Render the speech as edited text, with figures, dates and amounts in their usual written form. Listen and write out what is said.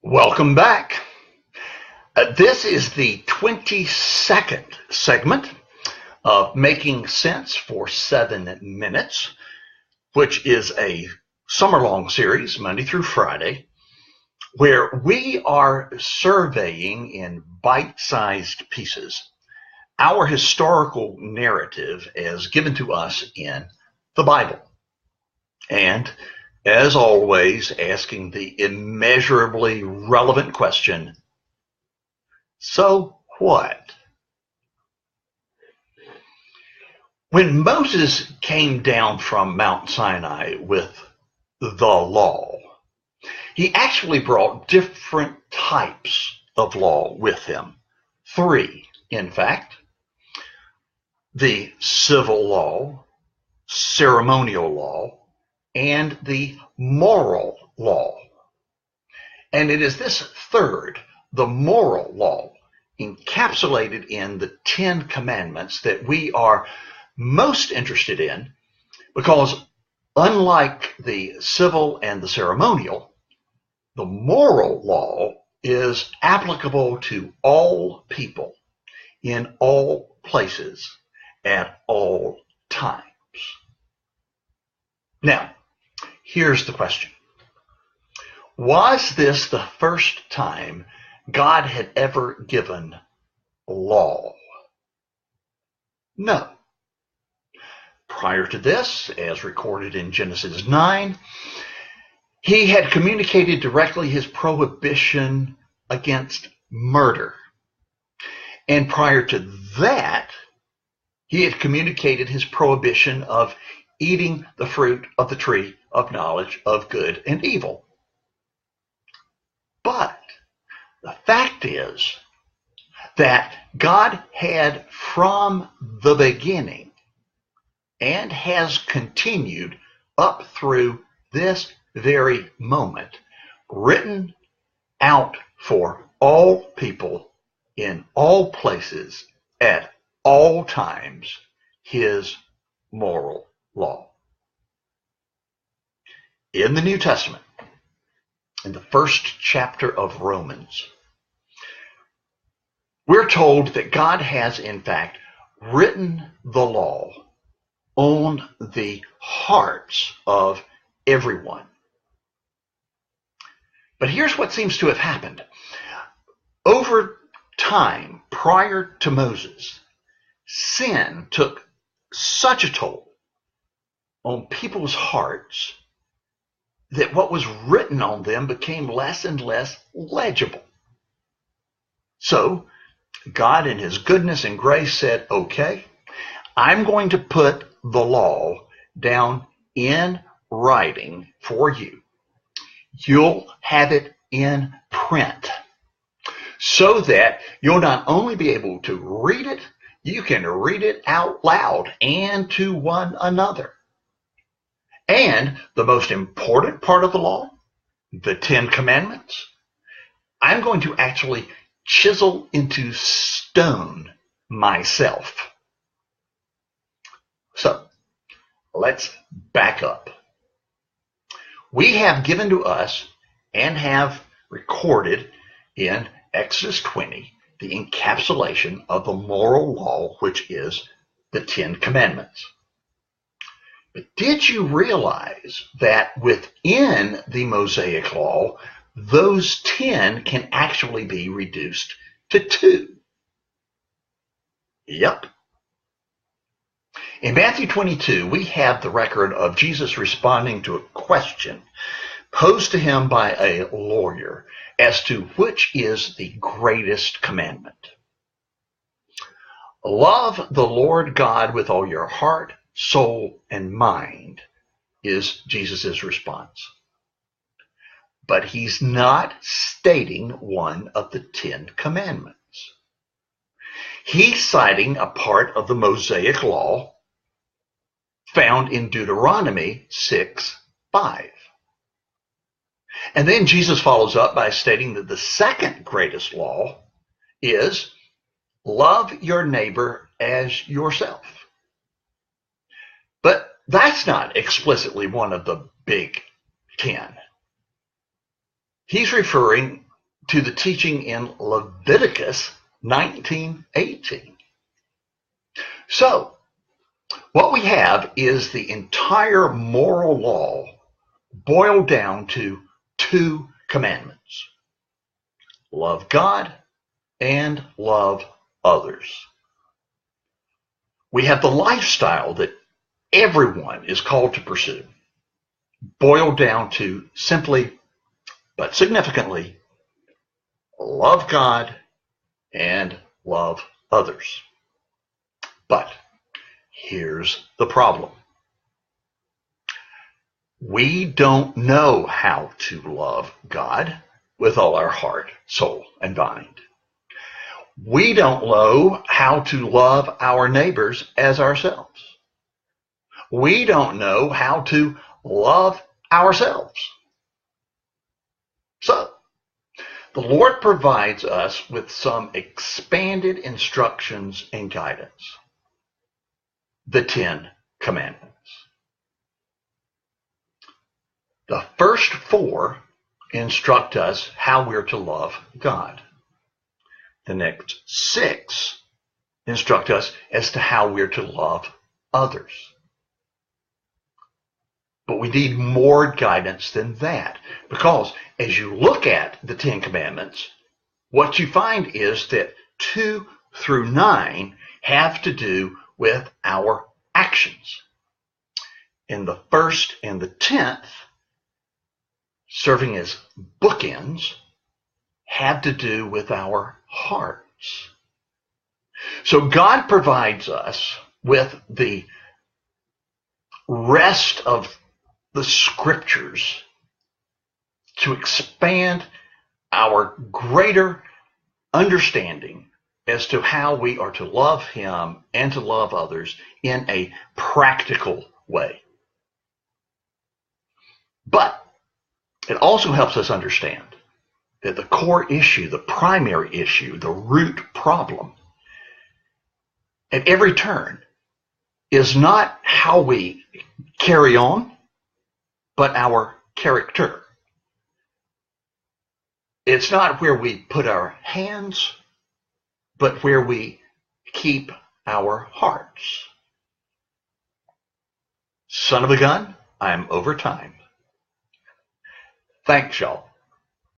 Welcome back. This is the 22nd segment of Making Sense for 7 Minutes, which is a summer-long series, Monday through Friday, where we are surveying in bite-sized pieces our historical narrative as given to us in the Bible. And as always, asking the immeasurably relevant question, so what? When Moses came down from Mount Sinai with the law, he actually brought different types of law with him. 3, in fact. The civil law, ceremonial law, and the moral law. And it is this third, the moral law, encapsulated in the 10 Commandments that we are most interested in, because unlike the civil and the ceremonial, the moral law is applicable to all people in all places at all times. Now, here's the question. Was this the first time God had ever given law? No. Prior to this, as recorded in Genesis 9, he had communicated directly his prohibition against murder. And prior to that, he had communicated his prohibition of eating the fruit of the tree of knowledge of good and evil. But the fact is that God had from the beginning and has continued up through this very moment written out for all people in all places at all times his moral law. In the New Testament, in the first chapter of Romans, we're told that God has in fact written the law on the hearts of everyone. But here's what seems to have happened. Over time, prior to Moses, sin took such a toll on people's hearts that what was written on them became less and less legible. So God in his goodness and grace said, okay, I'm going to put the law down in writing for you. You'll have it in print so that you'll not only be able to read it, you can read it out loud and to one another. And the most important part of the law, the 10 Commandments, I'm going to actually chisel into stone myself. So, let's back up. We have given to us and have recorded in Exodus 20 the encapsulation of the moral law, which is the 10 Commandments. But did you realize that within the Mosaic law, those 10 can actually be reduced to 2? Yep. In Matthew 22, we have the record of Jesus responding to a question posed to him by a lawyer as to which is the greatest commandment. Love the Lord God with all your heart, soul, and mind is Jesus' response. But he's not stating one of the 10 Commandments. He's citing a part of the Mosaic law found in Deuteronomy 6:5. And then Jesus follows up by stating that the second greatest law is love your neighbor as yourself. But that's not explicitly one of the big 10. He's referring to the teaching in Leviticus 19:18. So, what we have is the entire moral law boiled down to two commandments: love God and love others. We have the lifestyle that everyone is called to pursue, boiled down to simply, but significantly, love God and love others. But here's the problem. We don't know how to love God with all our heart, soul, and mind. We don't know how to love our neighbors as ourselves. We don't know how to love ourselves. So, the Lord provides us with some expanded instructions and guidance. The 10 Commandments. The first 4 instruct us how we're to love God. The next 6 instruct us as to how we're to love others. But we need more guidance than that, because as you look at the 10 Commandments, what you find is that 2 through 9 have to do with our actions. And the first and the 10th, serving as bookends, have to do with our hearts. So God provides us with the rest of the scriptures to expand our greater understanding as to how we are to love Him and to love others in a practical way. But it also helps us understand that the core issue, the primary issue, the root problem at every turn is not how we carry on, but our character. It's not where we put our hands, but where we keep our hearts. Son of a gun, I'm over time. Thanks, y'all.